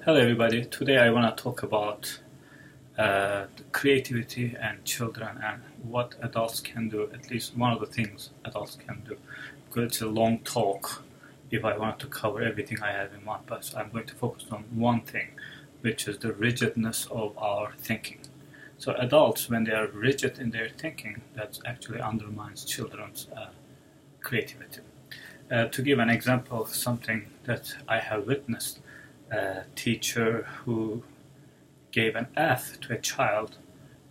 Hello everybody, today I want to talk about creativity and children and what adults can do, at least one of the things adults can do. Because it's a long talk if I want to cover everything I have in mind, but I'm going to focus on one thing, which is the rigidness of our thinking. So adults, when they are rigid in their thinking, that actually undermines children's creativity. To give an example of something that I have witnessed, a teacher who gave an F to a child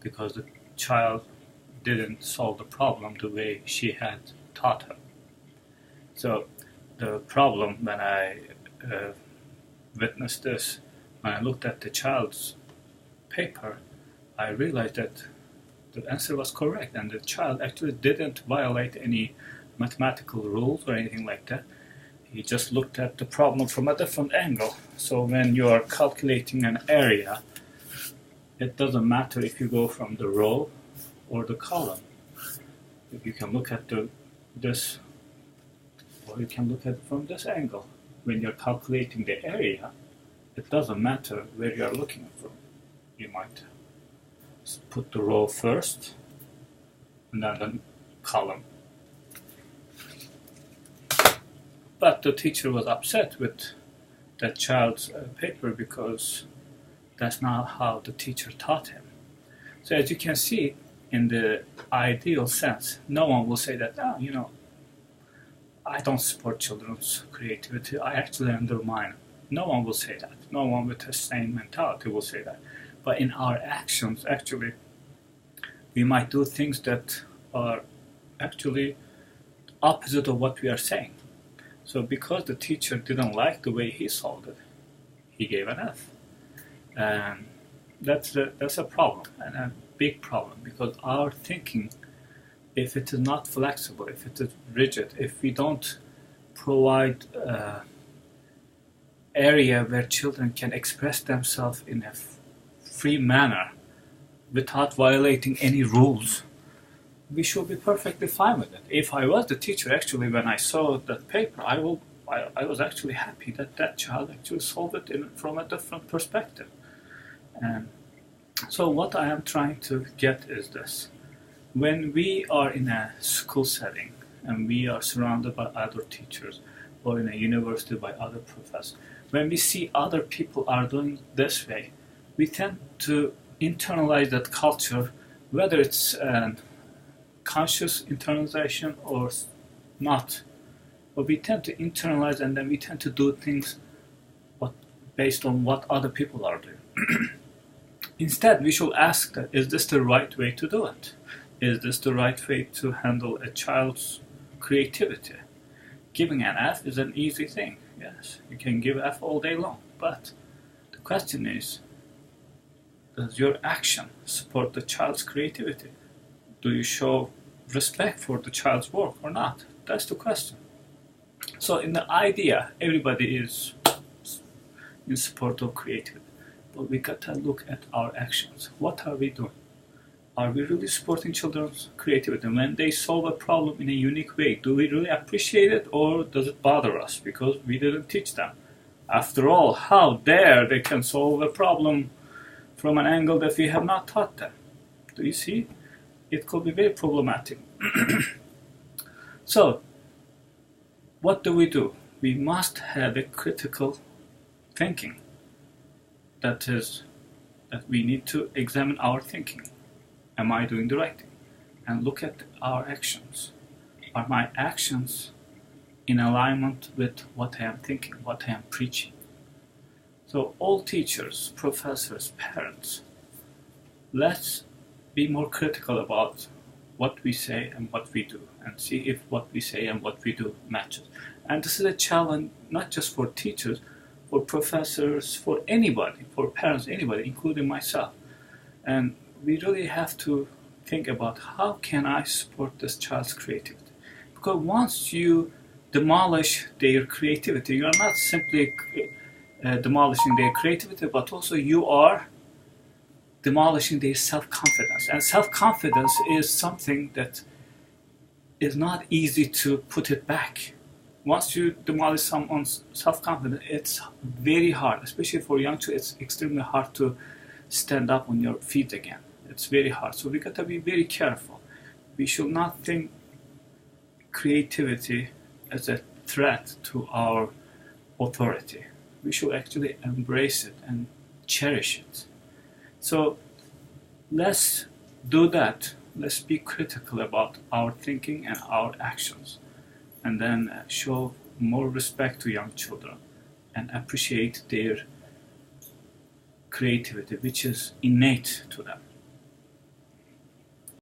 because the child didn't solve the problem the way she had taught her. So the problem when I witnessed this, when I looked at the child's paper, I realized that the answer was correct and the child actually didn't violate any mathematical rules or anything like that. He just looked at the problem from a different angle. So when you are calculating an area, it doesn't matter if you go from the row or the column. You can look at this, or you can look at it from this angle. When you're calculating the area, it doesn't matter where you are looking from. You might put the row first, and then the column. But the teacher was upset with that child's paper because that's not how the teacher taught him. So as you can see, in the ideal sense, no one will say that, I don't support children's creativity, I actually undermine it. No one will say that. No one with the same mentality will say that. But in our actions, actually, we might do things that are actually opposite of what we are saying. So because the teacher didn't like the way he solved it, he gave an F. And that's a problem, and a big problem, because our thinking, if it is not flexible, if it is rigid, if we don't provide area where children can express themselves in a free manner without violating any rules, we should be perfectly fine with it. If I was the teacher, actually, when I saw that paper, I was actually happy that that child actually solved it from a different perspective. And so what I am trying to get is this. When we are in a school setting and we are surrounded by other teachers, or in a university by other professors, when we see other people are doing this way, we tend to internalize that culture, whether it's conscious internalization or not. But we tend to internalize, and then we tend to do things based on what other people are doing. Instead, we should ask that, is this the right way to do it? Is this the right way to handle a child's creativity? Giving an F is an easy thing. Yes, you can give F all day long. But the question is, does your action support the child's creativity? Do you show respect for the child's work or not? That's the question. So in the idea, everybody is in support of creativity. But we got to look at our actions. What are we doing? Are we really supporting children's creativity? And when they solve a problem in a unique way, do we really appreciate it, or does it bother us because we didn't teach them? After all, how dare they can solve a problem from an angle that we have not taught them? Do you see? It could be very problematic. So, what do? We must have a critical thinking. That is, that we need to examine our thinking. Am I doing the right thing? And look at our actions. Are my actions in alignment with what I am thinking, what I am preaching? So all teachers, professors, parents, let's be more critical about what we say and what we do, and see if what we say and what we do matches. And this is a challenge not just for teachers, for professors, for anybody, for parents, anybody, including myself. And we really have to think about, how can I support this child's creativity? Because once you demolish their creativity, you are not simply demolishing their creativity, but also you are demolishing their self-confidence. And self-confidence is something that is not easy to put it back. Once you demolish someone's self-confidence, it's very hard, especially for young children. It's extremely hard to stand up on your feet again. It's very hard. So we got to be very careful. We should not think creativity as a threat to our authority. We should actually embrace it and cherish it. So let's do that. Let's be critical about our thinking and our actions, and then show more respect to young children and appreciate their creativity, which is innate to them.